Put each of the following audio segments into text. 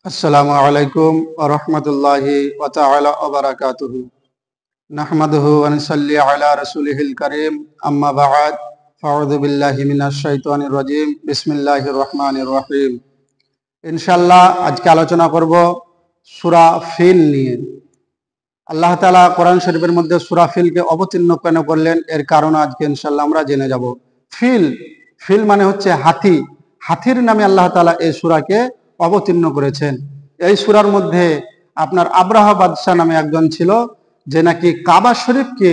আসসালামু আলাইকুম ওয়া রাহমাতুল্লাহি ওয়া তাআলা ওয়া বারাকাতুহু। নাহমাদুহু ওয়া নুসাল্লি আলা রাসূলিহিল কারীম, আম্মা বা'দ। আউযু বিল্লাহি মিনাশ শাইতানির রাজীম। বিসমিল্লাহির রহমানির রহিম। ইনশাআল্লাহ আজকে আলোচনা করব সূরা ফিল নিয়ে। আল্লাহ তাআলা কোরআন শরীফের মধ্যে সূরা ফিলকে অবতীর্ণ কেন করলেন এর কারণ আজকে ইনশাআল্লাহ আমরা জেনে যাব। ফিল ফিল মানে হচ্ছে হাতি। হাতির নামে আল্লাহ তাআলা এই সূরাকে অবতীর্ণ করেছেন। এই সূরার মধ্যে আপনার আব্রাহা বাদশাহ নামে একজন ছিল, যে নাকি কাবা শরীফকে,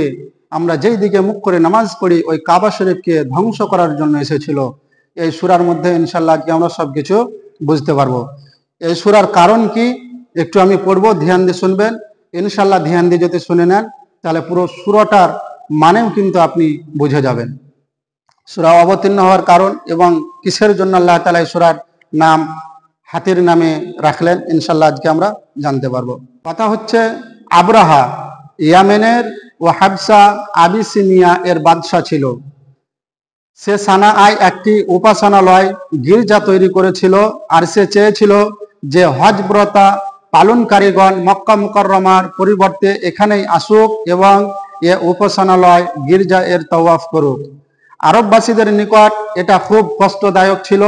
আমরা যেই দিকে মুখ করে নামাজ পড়ি ওই কাবা শরীফকে ধ্বংস করার জন্য এসেছিল। এই সূরার মধ্যে ইনশাআল্লাহ আজকে আমরা সবকিছু বুঝতে পারবো। এই সূরার কারণ কি একটু আমি পড়বো, ধ্যান দিয়ে শুনবেন। ইনশাআল্লাহ ধ্যান দিয়ে যদি শুনে নেন তাহলে পুরো সূরাটার মানেও কিন্তু আপনি বুঝে যাবেন। সূরা অবতীর্ণ হওয়ার কারণ এবং কিসের জন্য আল্লাহ তাআলা এই সূরার নাম হাতির নামে রাখলেন ইনশাআল্লাহ আজকে আমরা জানতে পারবো। কথা হচ্ছে, আব্রাহা ইয়ামেনের ও হাবসা আবিসিনিয়া এর বাদশাহ ছিল। সে সানাআয় একটি উপাসনালয় গির্জা তৈরি করেছিল, আর সে চেয়েছিল যে হজ ব্রতা পালনকারীগণ মক্কা মুকাররমার পরিবর্তে এখানেই আসুক এবং এ উপাসনালয় গির্জা এর তাওয়াফ করুক। আরববাসীদের নিকট এটা খুব কষ্টদায়ক ছিল।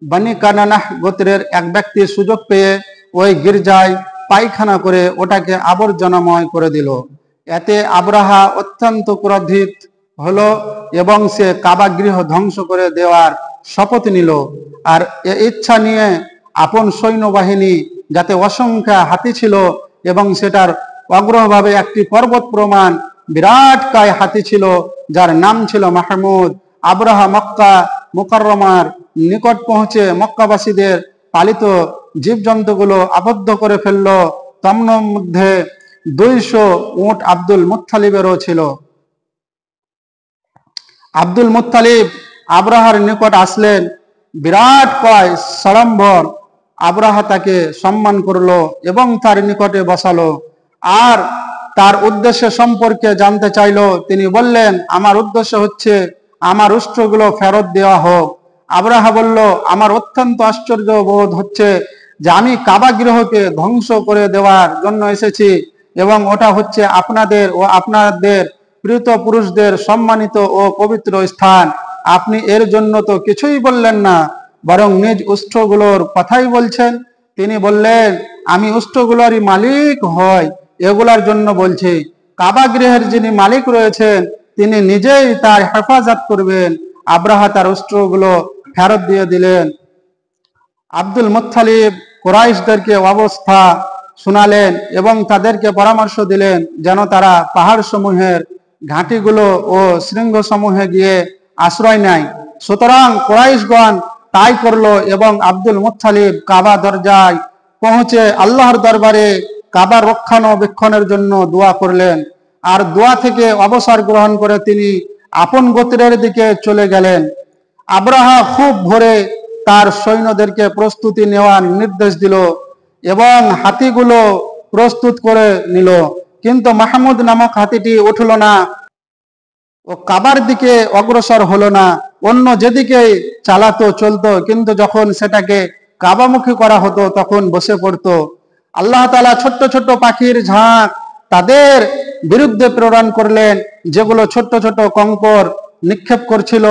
বনি কানানাহ গোত্রের এক ব্যক্তি সুযোগ পেয়ে ওই গির্জায় পায়খানা করে ওটাকে আবর্জনাময় করে দিল। এতে আব্রাহা অত্যন্ত ক্রোধিত হলো এবং সে কাবা গৃহ ধ্বংস করে দেওয়ার শপথ নিল। আর এ ইচ্ছা নিয়ে আপন সৈন্যবাহিনী, যাতে অসংখ্য হাতি ছিল এবং সেটার অগ্রভাবে একটি পর্বত প্রমাণ বিরাট কায় হাতি ছিল, যার নাম ছিল মাহমুদ, আব্রাহা মক্কা মুকাররমার নিকট পৌঁছে মক্কাবাসীদের পালিত জীবজন্তুগুলো আবদ্ধ করে ফেলল। তন্মধ্যে মধ্যে 200 উট আব্দুল মুত্তালিবেরও ছিল। আব্দুল মুত্তালিব আব্রাহার নিকট আসলেন বিরাট কয় সাড়ম্বর। আব্রাহা তাকে সম্মান করলো এবং তার নিকটে বসালো আর তার উদ্দেশ্য সম্পর্কে জানতে চাইলো। তিনি বললেন, আমার উদ্দেশ্য হচ্ছে আমার উষ্ট্রগুলো ফেরত দেওয়া হোক। আব্রাহা বলল, আমার অত্যন্ত আশ্চর্য বোধ হচ্ছে যে আমি কাবা গৃহকে ধ্বংস করে দেওয়ার জন্য এসেছি এবং ওটা হচ্ছে আপনাদের ও আপনাদের প্রিয় পুরুষদের সম্মানিত ও পবিত্র স্থান। আপনি এর জন্য তো কিছুই বললেন না, বরং নিজ উষ্ট্রগুলোর কথাই বলছেন। তিনি বললেন, আমি উষ্ট্রগুলোরই মালিক হই, এগুলার জন্য বলছি। কাবা গৃহের যিনি মালিক রয়েছেন তিনি নিজেই তার হেফাজত করবেন। আব্রাহা তার উষ্ট্রগুলো ফেরত দিয়ে দিলেন। আব্দুল মুত্তালিব কুরাইশদেরকে অবস্থা শোনালেন এবং তাদেরকে পরামর্শ দিলেন যেন তারা পাহাড় সমূহের ঘাঁটিগুলো ও শৃঙ্গ সমূহে গিয়ে আশ্রয় নেয়। সুতরাং কুরাইশগণ তাই করলো এবং আব্দুল মুত্তালিব কাবা দরজায় পৌঁছে আল্লাহর দরবারে কাবা রক্ষণাবেক্ষণের জন্য দোয়া করলেন। আর দোয়া থেকে অবসর গ্রহণ করে তিনি আপন গোত্রের দিকে চলে গেলেন। আব্রাহা খুব ভোরে তার সৈন্যদেরকে প্রস্তুতি নেওয়ার নির্দেশ দিল এবং হাতিগুলো প্রস্তুত করে নিল, কিন্তু মাহমুদ নামক হাতিটি উঠল না ও কাবার দিকে অগ্রসর হলো না। অন্য যেদিকে চালাতো চলতো, কিন্তু যখন সেটাকে কাবামুখী করা হতো তখন বসে পড়তো। আল্লাহ তাআলা ছোট্ট ছোট্ট পাখির ঝাঁক তাদের বিরুদ্ধে প্রেরণ করলেন, যেগুলো ছোট্ট ছোট কঙ্কর নিক্ষেপ করছিল।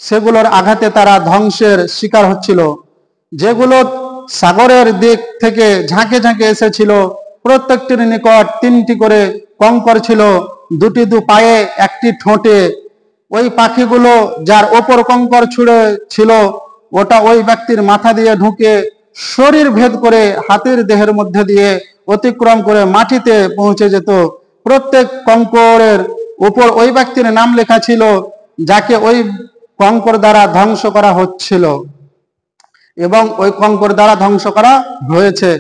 সেগুলোর আঘাতে তারা ধ্বংসের শিকার হচ্ছিল। যেগুলো সাগরের দিক থেকে ঝাঁকে ঝাঁকে এসেছিল প্রত্যেকটির নিকট 3টি করে কঙ্কর ছিল, 2টি পায়ে, 1টি ঠোঁটে। ওই পাখিগুলো যার ওপর কঙ্কর ছুঁড়ে ছিল ওটা ওই ব্যক্তির মাথা দিয়ে ঢুকে শরীর ভেদ করে হাতির দেহের মধ্যে দিয়ে অতিক্রম করে মাটিতে পৌঁছে যেত। প্রত্যেক কঙ্করের উপর ওই ব্যক্তির নাম লেখা ছিল যাকে ওই কঙ্কর দ্বারা ধ্বংস করা হচ্ছিল এবং ওই কঙ্কর দ্বারা ধ্বংস করা হয়েছে।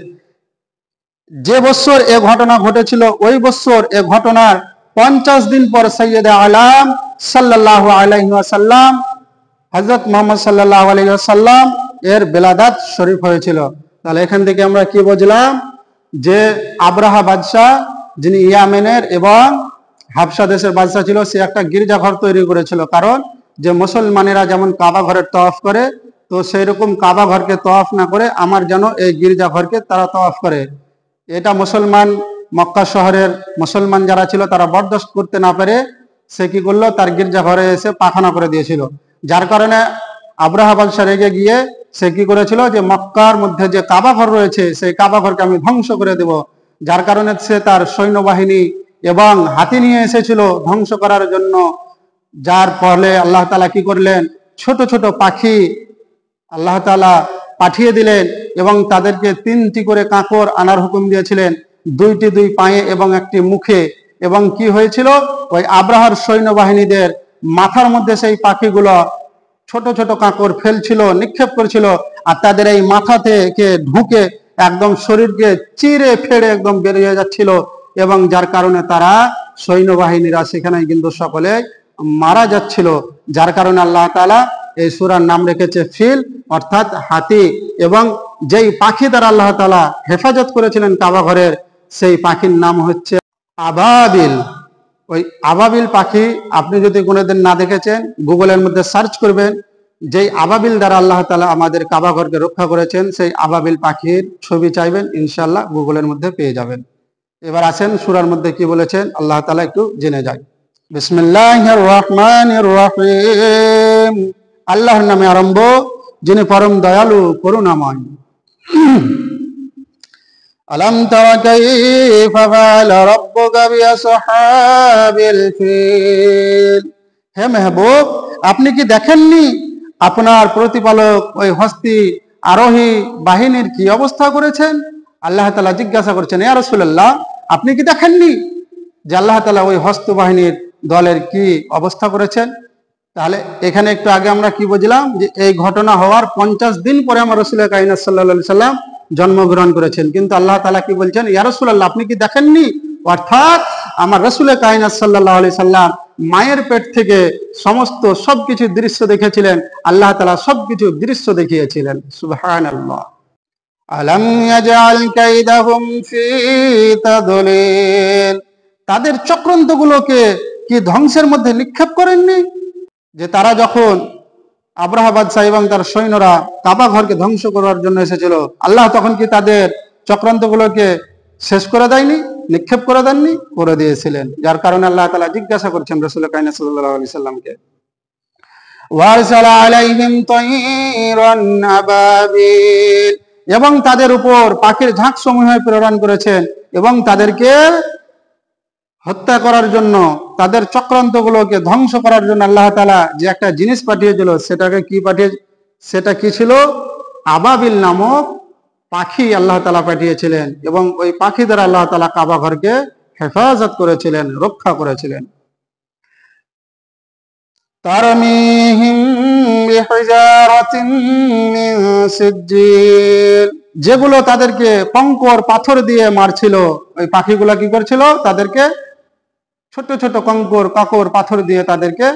যে বছর এ ঘটনা ঘটেছিল ওই বছর এ ঘটনার 50 দিন পর সৈয়দে আলাম সাল্লাল্লাহু আলাইহি ওয়াসাল্লাম, হযরত মুহাম্মদ সাল্লাল্লাহু আলাইহি ওয়াসাল্লাম এর বেলাদাত শরীফ হয়েছিল। তাহলে এখান থেকে আমরা কি বুঝলাম যে আব্রাহা বাদশাহ, যিনি ইয়ামেনের এবং হাবশা দেশের বাদশাহ ছিল, সে একটা গির্জা ঘর তৈরি করেছিল। কারণ যে মুসলমানেরা যেমন কাবা ঘরের তওয়াফ করে তো সেই রকম কাবা ঘরকে তওয়াফ না করে আমার যেন এই গির্জা ঘরকে তারা তওয়াফ করে। এটা মুসলমান, মক্কা শহরের মুসলমান যারা ছিল তারা বরদাস্ত করতে না পেরে সে কি করলো, তার গির্জা ঘরে এসে পাখানা করে দিয়েছিল। যার কারণে আব্রাহা বাদশা রেগে গিয়ে সে কি করেছিল, যে মক্কার মধ্যে যে কাবা ঘর রয়েছে সেই কাবা ঘরকে আমি ধ্বংস করে দেব। যার কারণে সে তার সৈন্যবাহিনী এবং হাতি নিয়ে এসেছিল ধ্বংস করার জন্য। যার ফলে আল্লাহ তাআলা কি করলেন, ছোট ছোট পাখি আল্লাহ তাআলা পাঠিয়ে দিলেন এবং তাদেরকে 3টি করে কাঁকর আনার হুকুম দিয়েছিলেন, 2টি 2 পায়ে এবং 1টি মুখে। এবং কি হয়েছিল, ওই আব্রাহার সৈন্যবাহিনীদের মাথার মধ্যে সেই পাখিগুলো ছোট ছোট কাঁকর ফেলছিল, নিক্ষেপ করেছিল, আর তাদের এই মাথা থেকে ঢুকে একদম শরীরকে চিরে ফেড়ে একদম বেরিয়ে যাচ্ছিল। এবং যার কারণে তারা সৈন্যবাহিনীরা সেখানে কিন্তু সকলে মারা যাচ্ছিল। যার কারণে আল্লাহ তাআলা এই সূরার নাম রেখেছে ফিল, অর্থাৎ হাতি। এবং যেই পাখি দ্বারা আল্লাহ তাআলা হেফাজত করেছিলেন কাবা ঘরের, সেই পাখির নাম হচ্ছে আবাবিল। ওই আবাবিল পাখি আপনি যদি কোনোদিন না দেখেছেন, গুগলের মধ্যে সার্চ করবেন, যেই আবাবিল দ্বারা আল্লাহ তাআলা আমাদের কাবা ঘরকে রক্ষা করেছেন, সেই আবাবিল পাখির ছবি চাইবেন, ইনশাআল্লাহ গুগলের মধ্যে পেয়ে যাবেন। এবার আসেন সূরার মধ্যে কি বলেছেন আল্লাহ তাআলা একটু জেনে যাই। বিসমিল্লাহির রহমানির রহিম। আল্লাহর নামে আরম্ভ, যিনি পরম দয়ালু করুণাময়। আলাম তারা কাইফা ফাআলা রাব্বুকা বিআসহাবিল ফিল। হে মেহবুব, আপনি কি দেখেননি আপনার প্রতিপালক ওই হস্তি আরোহী বাহিনীর কি অবস্থা করেছেন? আল্লাহ তাআলা জিজ্ঞাসা করছেন, ইয়া রাসূলুল্লাহ, আপনি কি দেখেননি যে আল্লাহ তাআলা ওই হস্ত বাহিনীর দলের কি অবস্থা করেছেন? তাহলে এখানে একটু আগে আমরা কি বুঝলাম, যে এই ঘটনা হওয়ার 50 দিন পরে আমার রাসূল কায়নাত সাল্লাল্লাহু আলাইহি সাল্লাম জন্মগ্রহণ করেছেন। কিন্তু আল্লাহ তাআলা কি বলছেন, ইয়া রাসূলুল্লাহ, আপনি কি দেখেননি? অর্থাৎ আমার রাসূল কায়নাত সাল্লাল্লাহু আলাইহি সাল্লাম মায়ের পেট থেকে সমস্ত সবকিছু দৃশ্য দেখেছিলেন। আল্লাহ তাআলা সবকিছু দৃশ্য দেখিয়েছিলেন। সুবহানাল্লাহ। আলাম ইয়াজআল কাইদাহুম ফি তাদলিল। তাদের চক্রান্তগুলোকে কি ধ্বংসের মধ্যে নিক্ষেপ করেননি? যে তারা যখন আব্রাহা বাদশা এবং তার সৈন্যরা কাবা ঘরকে ধ্বংস করার জন্য এসেছিল, আল্লাহ তখন কি তাদের চক্রান্তগুলোকে শেষ করে দেয়নি, নিক্ষেপ করে দেননি? করে দিয়েছিলেন। যার কারণে আল্লাহ তাআলা জিজ্ঞাসা করছেন রাসূল কায়নাত সাল্লাল্লাহু আলাইহি সাল্লামকে, ওয়ারসালা আলাইহিম তায়রান আবাবিল। এবং তাদের উপর পাখির ঝাঁক সমূহ প্রেরণ করেছেন এবং তাদেরকে হত্যা করার জন্য, তাদের চক্রান্তগুলোকে ধ্বংস করার জন্য আল্লাহ তাআলা যে একটা জিনিস পাঠিয়েছিল, সেটা কি ছিল? আবাবিল নামক পাখি আল্লাহ তাআলা পাঠিয়েছিলেন। এবং ওই পাখি দ্বারা আল্লাহ তাআলা কাবা ঘরকে হেফাজত করেছিলেন, রক্ষা করেছিলেন। তারমিহিম বিহিজারাতিন মিন সিজ্জিল। যেগুলো তাদেরকে কঙ্কর পাথর দিয়ে মারছিল, ওই পাখিগুলা কি করছিল? তাদেরকে ছোট ছোট কাকর পাথর দিয়ে তাদেরকে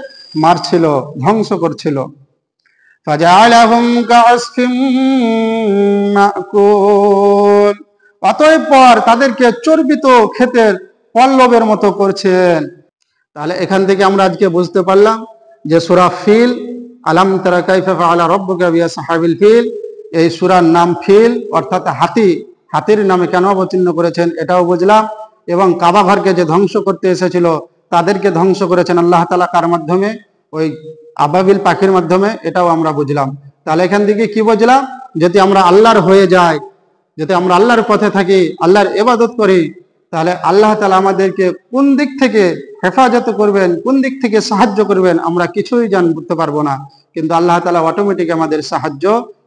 মারছিল, ধ্বংস করছিল। ফাজআলাহুম কাআসফিম মাকুল। অতঃপর তাদেরকে চর্বিত ক্ষেতের পল্লবের মতো করছেন। তাহলে এখান থেকে আমরা আজকে বুঝতে পারলাম যে সূরা ফিল, আলাম তারা কাইফা ফাআলা রাব্বুকা বিআসহাবিল ফিল, এই সূরার নাম ফিল, অর্থাৎ হাতি। হাতির নামে কেন অবতীর্ণ করেছেন এটাও বুঝলাম। এবং কাবা ঘরকে যে ধ্বংস করতে এসেছিল তাদেরকে ধ্বংস করেছেন আল্লাহ তাআলা কার মাধ্যমে? ওই আবাবিল পাখির মাধ্যমে, এটাও আমরা বুঝলাম। তাহলে এখান থেকে কি বুঝলাম? যদি আমরা আল্লাহর হয়ে যাই, যদি আমরা আল্লাহর পথে থাকি, আল্লাহর ইবাদত করি, তাহলে আল্লাহ তাআলা আমাদেরকে কোন দিক থেকে হেফাজত করবেন, কোন দিক থেকে সাহায্য করবেন, আমরা কিছুই জানতে পারবো না। কিন্তু আল্লাহ তাআলা অটোমেটিক আমাদের সাহায্য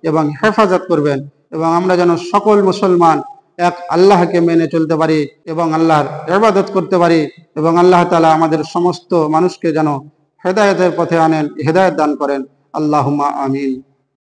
এবং হেফাজত করবেন। এবং আমরা যেন সকল মুসলমান এক আল্লাহকে মেনে চলতে পারি এবং আল্লাহর ইবাদত করতে পারি, এবং আল্লাহ তাআলা আমাদের সমস্ত মানুষকে যেন হেদায়েতের পথে আনেন, হেদায়েত দান করেন। আল্লাহুম্মা আমিন।